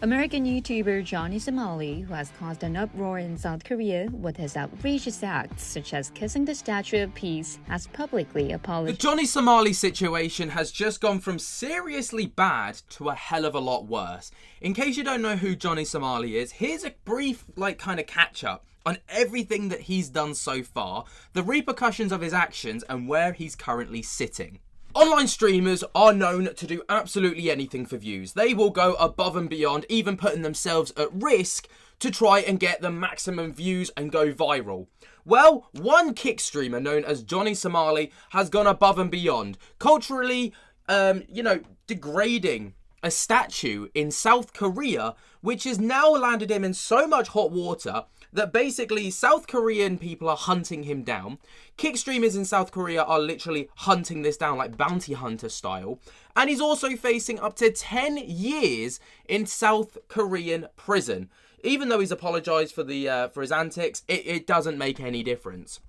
American YouTuber Johnny Somali, who has caused an uproar in South Korea with his outrageous acts such as kissing the Statue of Peace, has publicly apologized. The Johnny Somali situation has just gone from seriously bad to a hell of a lot worse. In case you don't know who Johnny Somali is, here's a brief kind of catch up on everything that he's done so far, the repercussions of his actions, and where he's currently sitting. Online streamers are known to do absolutely anything for views. They will go above and beyond, even putting themselves at risk to try and get the maximum views and go viral. Well, one Kick streamer known as Johnny Somali has gone above and beyond, culturally, degrading a statue in South Korea, which has now landed him in so much hot water that basically South Korean people are hunting him down. Kick streamers in South Korea are literally hunting this down like bounty hunter style. And he's also facing up to 10 years in South Korean prison. Even though he's apologized for his antics, it doesn't make any difference.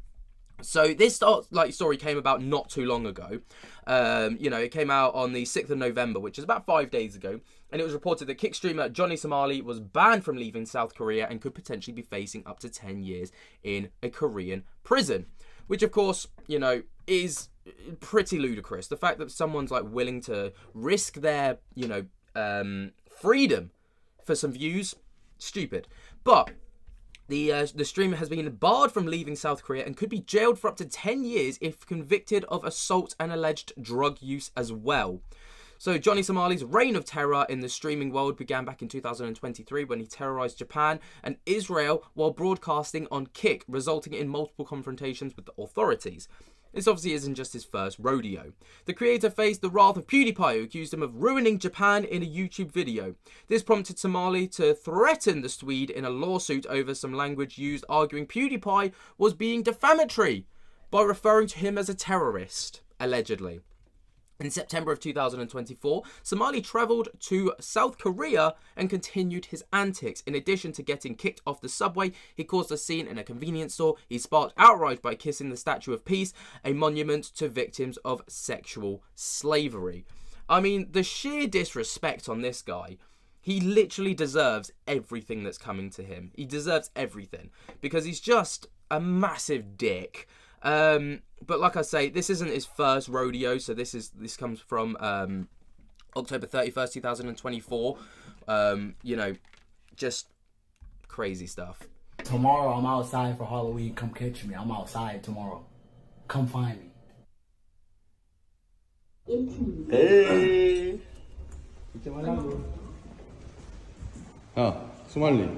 So this story came about not too long ago. It came out on the 6th of November, which is about 5 days ago. And it was reported that Kick streamer Johnny Somali was banned from leaving South Korea and could potentially be facing up to 10 years in a Korean prison. Which, of course, is pretty ludicrous. The fact that someone's willing to risk their, freedom for some views, stupid. But the streamer has been barred from leaving South Korea and could be jailed for up to 10 years if convicted of assault and alleged drug use as well. So Johnny Somali's reign of terror in the streaming world began back in 2023 when he terrorized Japan and Israel while broadcasting on Kick, resulting in multiple confrontations with the authorities. This obviously isn't just his first rodeo. The creator faced the wrath of PewDiePie, who accused him of ruining Japan in a YouTube video. This prompted Somali to threaten the Swede in a lawsuit over some language used, arguing PewDiePie was being defamatory by referring to him as a terrorist, allegedly. In September of 2024, Somali travelled to South Korea and continued his antics. In addition to getting kicked off the subway, he caused a scene in a convenience store. He sparked outrage by kissing the Statue of Peace, a monument to victims of sexual slavery. I mean, the sheer disrespect on this guy. He literally deserves everything that's coming to him. He deserves everything because he's just a massive dick. But like I say, this isn't his first rodeo, so this comes from October 31st, 2024. Just crazy stuff. Tomorrow I'm outside for Halloween. Come catch me. I'm outside tomorrow. Come find me. Hey. 야, 소말리.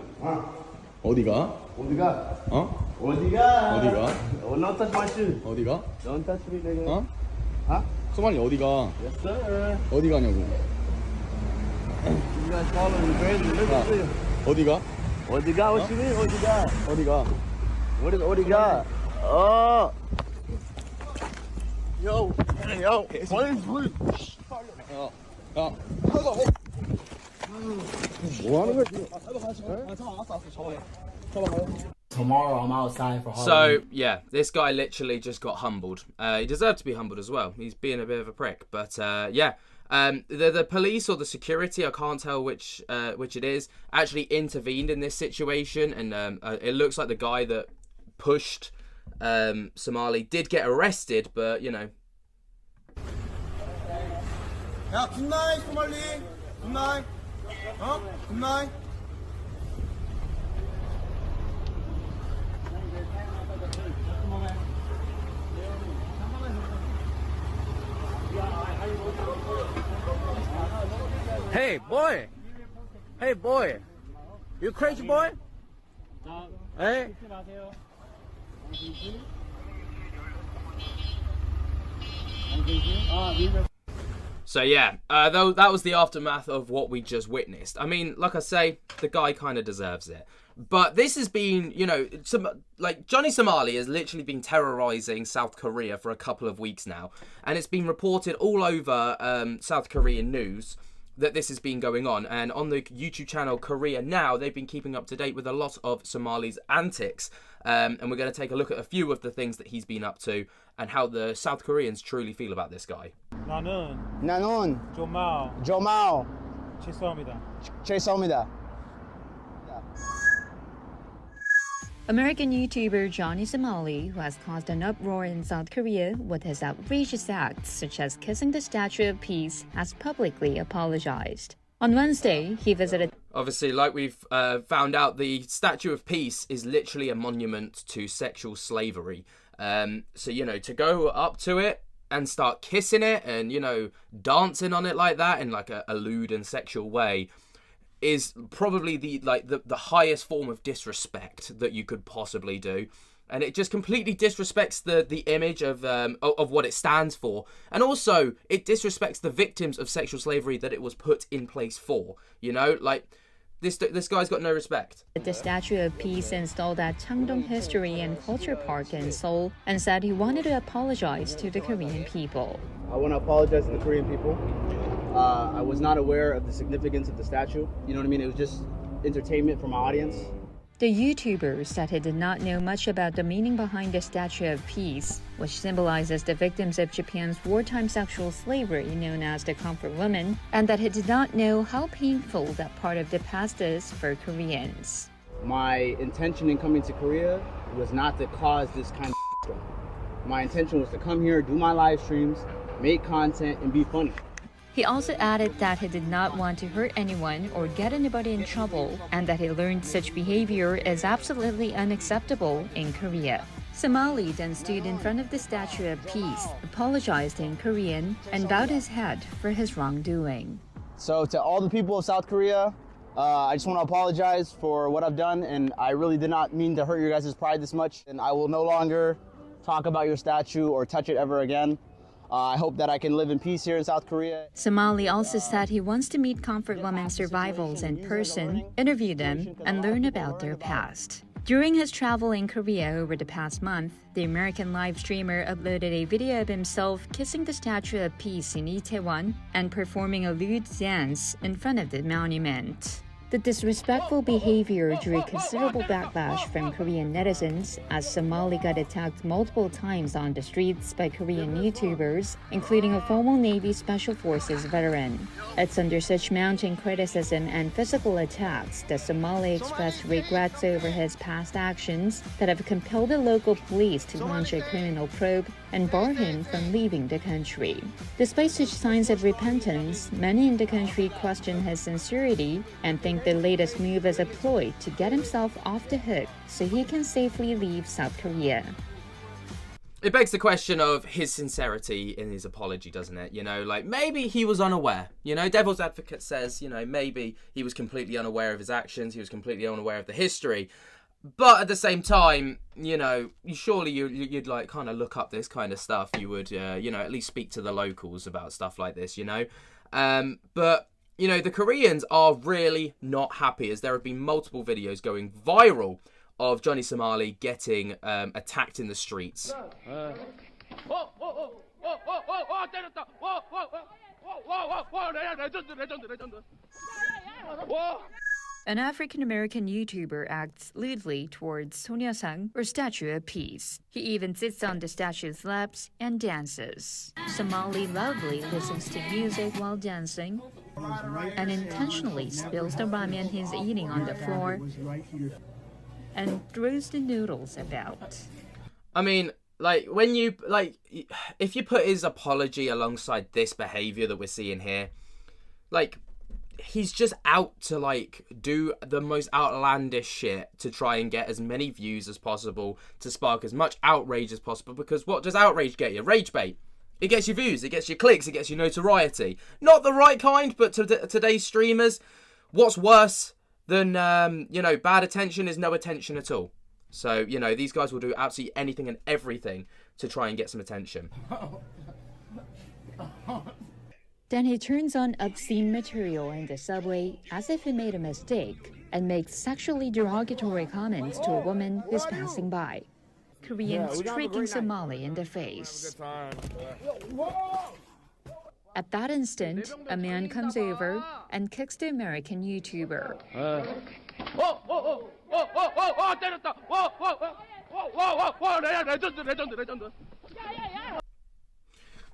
어디가? 어디가? 어? 어디가? 어디가? Don't touch my shoe. 어디가? Don't touch me, nigga. 어? Huh? 소말리 어디가? Yes, sir. 어디 가냐고? You guys calling me crazy? Listen to you. 어디가? 어디가? What you mean? 어디가? 어디가? What is 어디가? Oh. Yo. Please. 야, 야. 뭐 하는 거야? Tomorrow I'm outside for Halloween. So, yeah, this guy literally just got humbled. He deserved to be humbled as well. He's being a bit of a prick. But, the police or the security, I can't tell which it is, actually intervened in this situation. And it looks like the guy that pushed Somali did get arrested, but, 야, 굿나잇, 소말리. 굿나잇. 굿나잇. Hey, boy. Hey, boy. You crazy boy? Hey. So yeah, that was the aftermath of what we just witnessed. I mean, like I say, the guy kind of deserves it. But this has been, Johnny Somali has literally been terrorizing South Korea for a couple of weeks now. And it's been reported all over South Korean news that this has been going on. And on the YouTube channel Korea Now, they've been keeping up to date with a lot of Somali's antics. And we're going to take a look at a few of the things that he's been up to and how the South Koreans truly feel about this guy. 나는 나는 조마오 조마오 죄송합니다. American YouTuber Johnny Somali, who has caused an uproar in South Korea with his outrageous acts such as kissing the Statue of Peace, has publicly apologized. On Wednesday, he visited. Obviously, like we've found out, the Statue of Peace is literally a monument to sexual slavery. So, to go up to it and start kissing it and, dancing on it like that in like a lewd and sexual way is probably the highest form of disrespect that you could possibly do. And it just completely disrespects the image of what it stands for. And also, it disrespects the victims of sexual slavery that it was put in place for. This guy's got no respect. The Statue of Peace installed at Changdong History and Culture Park in Seoul and said he wanted to apologize to the Korean people. I want to apologize to the Korean people. I was not aware of the significance of the statue. You know what I mean? It was just entertainment for my audience. The YouTuber said he did not know much about the meaning behind the Statue of Peace, which symbolizes the victims of Japan's wartime sexual slavery known as the Comfort Women, and that he did not know how painful that part of the past is for Koreans. My intention in coming to Korea was not to cause this kind of stuff. My intention was to come here, do my live streams, make content, and be funny. He also added that he did not want to hurt anyone or get anybody in trouble, and that he learned such behavior is absolutely unacceptable in Korea. Somali then stood in front of the Statue of Peace, apologized in Korean, and bowed his head for his wrongdoing. So to all the people of South Korea, I just want to apologize for what I've done, and I really did not mean to hurt your guys' pride this much, and I will no longer talk about your statue or touch it ever again. I hope that I can live in peace here in South Korea. Somali also said he wants to meet Comfort Women survivors in person, interview them, and learn about their past. During his travel in Korea over the past month, the American live streamer uploaded a video of himself kissing the Statue of Peace in Itaewon and performing a lewd dance in front of the monument. The disrespectful behavior drew considerable backlash from Korean netizens as Somali got attacked multiple times on the streets by Korean YouTubers, including a former Navy Special Forces veteran. It's under such mounting criticism and physical attacks that Somali expressed regrets over his past actions that have compelled the local police to launch a criminal probe and bar him from leaving the country. Despite such signs of repentance, many in the country question his sincerity and think the latest move is a ploy to get himself off the hook so he can safely leave South Korea. It begs the question of his sincerity in his apology, doesn't it? Maybe he was unaware. Devil's advocate says, maybe he was completely unaware of his actions, he was completely unaware of the history. But at the same time, surely you'd like kind of look up this kind of stuff. You would, at least speak to the locals about stuff like this, But the Koreans are really not happy, as there have been multiple videos going viral of Johnny Somali getting attacked in the streets. An African-American YouTuber acts lewdly towards Sonyeosang, or Statue of Peace. He even sits on the statue's laps and dances. Somali loudly listens to music while dancing and intentionally spills the ramen he's eating on the floor and throws the noodles about. I mean, if you put his apology alongside this behavior that we're seeing here, he's just out to do the most outlandish shit to try and get as many views as possible, to spark as much outrage as possible, because what does outrage get you? Rage bait. It gets you views, it gets you clicks, it gets you notoriety. Not the right kind, but to today's streamers, what's worse than, bad attention is no attention at all. So, these guys will do absolutely anything and everything to try and get some attention. Then he turns on obscene material in the subway as if he made a mistake and makes sexually derogatory comments to a woman who's passing by. Koreans striking Somali in the face. At that instant, a man comes over and kicks the American YouTuber.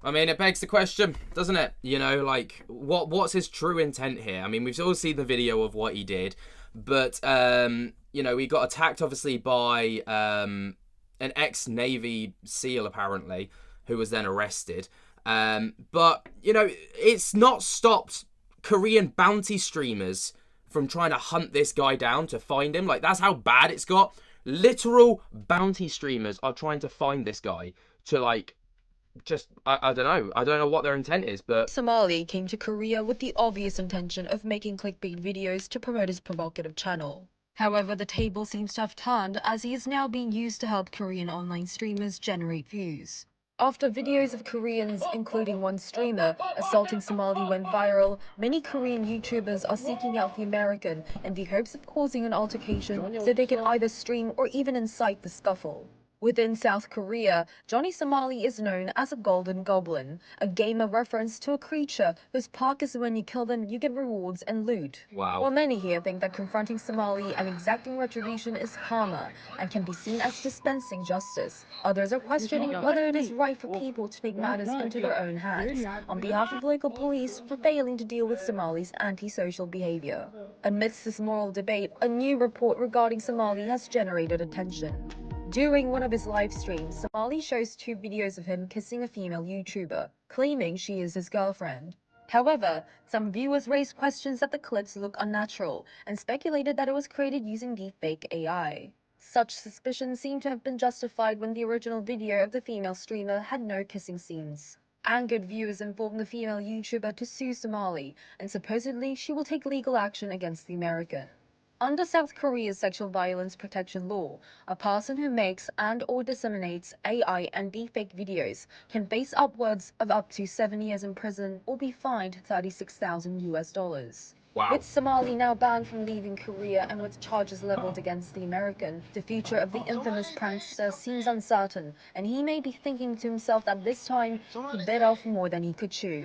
I mean, it begs the question, doesn't it? You know, like, what's his true intent here? I mean, we've all seen the video of what he did, but, you know, he got attacked, obviously, by an ex-Navy SEAL, apparently, who was then arrested. But, you know, it's not stopped Korean bounty streamers from trying to hunt this guy down to find him. Like, that's how bad it's got. Literal bounty streamers are trying to find this guy to, like, just, I don't know. I don't know what their intent is, but... Somali came to Korea with the obvious intention of making clickbait videos to promote his provocative channel. However, the table seems to have turned as he is now being used to help Korean online streamers generate views. After videos of Koreans, including one streamer, assaulting Somali went viral, many Korean YouTubers are seeking out the American in the hopes of causing an altercation so they can either stream or even incite the scuffle. Within South Korea, Johnny Somali is known as a golden goblin, a gamer reference to a creature whose perk is when you kill them you get rewards and loot. Wow. While many here think that confronting Somali and exacting retribution is karma and can be seen as dispensing justice, others are questioning whether it is right for people to take matters into their own hands on behalf of local police for failing to deal with Somali's antisocial behavior. Amidst this moral debate, a new report regarding Somali has generated attention. During one of his live streams, Somali shows 2 videos of him kissing a female YouTuber, claiming she is his girlfriend. However, some viewers raised questions that the clips look unnatural and speculated that it was created using deepfake AI. Such suspicions seem to have been justified when the original video of the female streamer had no kissing scenes. Angered viewers informed the female YouTuber to sue Somali, and supposedly she will take legal action against the American. Under South Korea's sexual violence protection law, a person who makes and/or disseminates AI and deepfake videos can face upwards of up to 7 years in prison or be fined $36,000. Wow. With Somali now banned from leaving Korea and with charges leveled against the American, the future of the infamous prankster seems uncertain, and he may be thinking to himself that this time he bit off more than he could chew.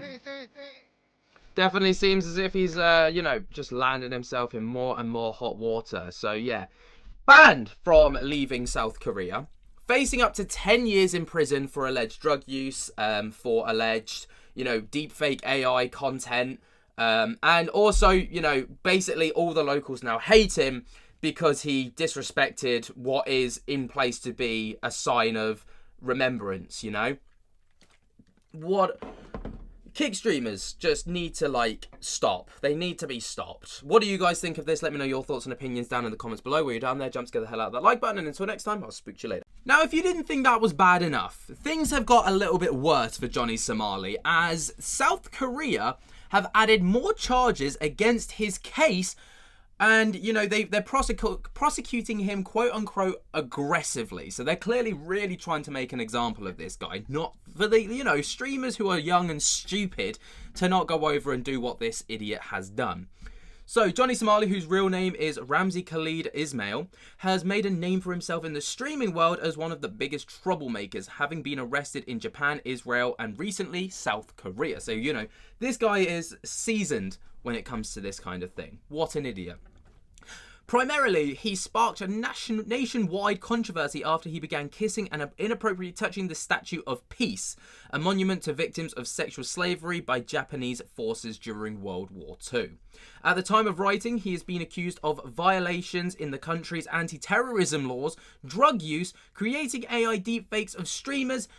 Definitely seems as if he's, you know, just landed himself in more and more hot water. So, yeah. Banned from leaving South Korea. Facing up to 10 years in prison for alleged drug use, for alleged, you know, deepfake AI content. And also, you know, basically all the locals now hate him because he disrespected what is in place to be a sign of remembrance, you know? What... Kick streamers just need to, like, stop. They need to be stopped. What do you guys think of this? Let me know your thoughts and opinions down in the comments below. While you're down there, jump to get the hell out of that like button. And until next time, I'll speak to you later. Now, if you didn't think that was bad enough, things have got a little bit worse for Johnny Somali, as South Korea have added more charges against his case. And, you know, they're prosecuting him, quote-unquote, aggressively. So they're clearly really trying to make an example of this guy. Not for the, you know, streamers who are young and stupid to not go over and do what this idiot has done. So Johnny Somali, whose real name is Ramzi Khalid Ismail, has made a name for himself in the streaming world as one of the biggest troublemakers, having been arrested in Japan, Israel, and recently South Korea. So, you know, this guy is seasoned when it comes to this kind of thing. What an idiot. Primarily, he sparked a nationwide controversy after he began kissing and inappropriately touching the Statue of Peace, a monument to victims of sexual slavery by Japanese forces during World War II. At the time of writing, he has been accused of violations in the country's anti-terrorism laws, drug use, creating AI deepfakes of streamers,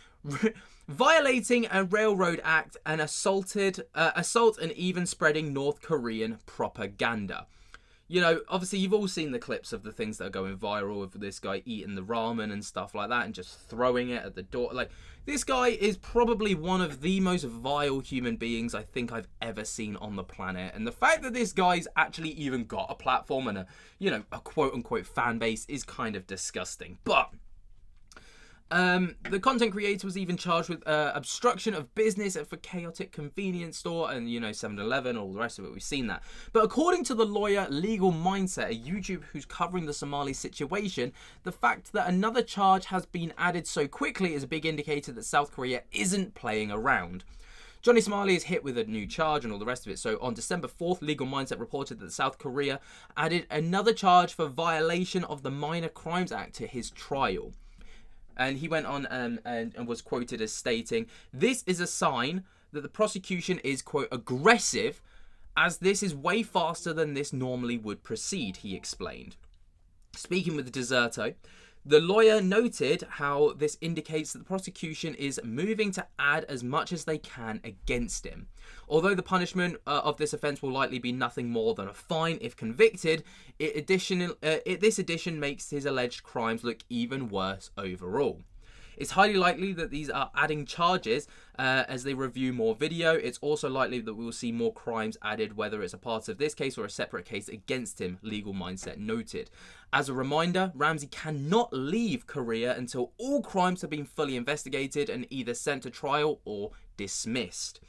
violating a railroad act, and assault and even spreading North Korean propaganda. You know, obviously you've all seen the clips of the things that are going viral of this guy eating the ramen and stuff like that and just throwing it at the door. Like, this guy is probably one of the most vile human beings I think I've ever seen on the planet. And the fact that this guy's actually even got a platform and a, you know, a quote-unquote fan base is kind of disgusting. But the content creator was even charged with obstruction of business for chaotic convenience store and, you know, 7-Eleven, all the rest of it. We've seen that. But according to the lawyer Legal Mindset, a YouTuber who's covering the Somali situation, the fact that another charge has been added so quickly is a big indicator that South Korea isn't playing around. Johnny Somali is hit with a new charge and all the rest of it. So on December 4th, Legal Mindset reported that South Korea added another charge for violation of the Minor Crimes Act to his trial. And he went on and was quoted as stating, "This is a sign that the prosecution is, quote, aggressive, as this is way faster than this normally would proceed," he explained. Speaking with the deserto, the lawyer noted how this indicates that the prosecution is moving to add as much as they can against him. Although the punishment of this offence will likely be nothing more than a fine if convicted, this addition makes his alleged crimes look even worse overall. It's highly likely that these are adding charges as they review more video. It's also likely that we will see more crimes added, whether it's a part of this case or a separate case against him, Legal Mindset noted. As a reminder, Ramsey cannot leave Korea until all crimes have been fully investigated and either sent to trial or dismissed.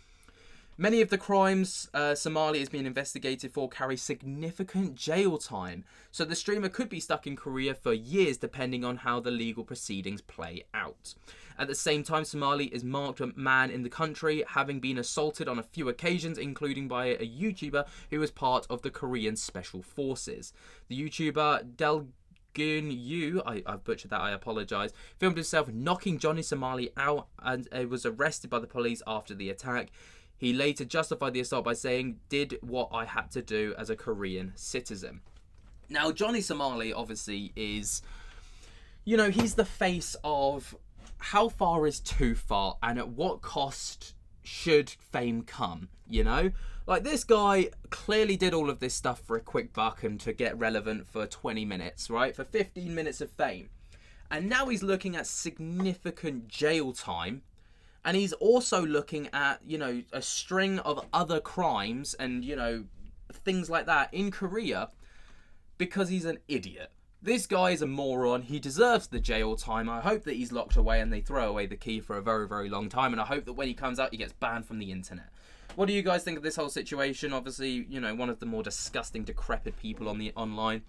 Many of the crimes Somali is being investigated for carry significant jail time, so the streamer could be stuck in Korea for years depending on how the legal proceedings play out. At the same time, Somali is marked a man in the country, having been assaulted on a few occasions, including by a YouTuber who was part of the Korean Special Forces. The YouTuber I've butchered that, I apologise, filmed himself knocking Johnny Somali out and was arrested by the police after the attack. He later justified the assault by saying, "Did what I had to do as a Korean citizen." Now, Johnny Somali obviously is, he's the face of how far is too far and at what cost should fame come, Like, this guy clearly did all of this stuff for a quick buck and to get relevant for 20 minutes, right? For 15 minutes of fame. And now he's looking at significant jail time. And he's also looking at, a string of other crimes and, things like that in Korea because he's an idiot. This guy is a moron. He deserves the jail time. I hope that he's locked away and they throw away the key for a very, very long time. And I hope that when he comes out, he gets banned from the internet. What do you guys think of this whole situation? Obviously, one of the more disgusting, decrepit people on the online.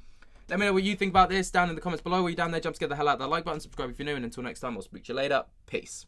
Let me know what you think about this down in the comments below. While you're down there, jump to get the hell out of that like button, subscribe if you're new, and until next time, I'll speak to you later. Peace.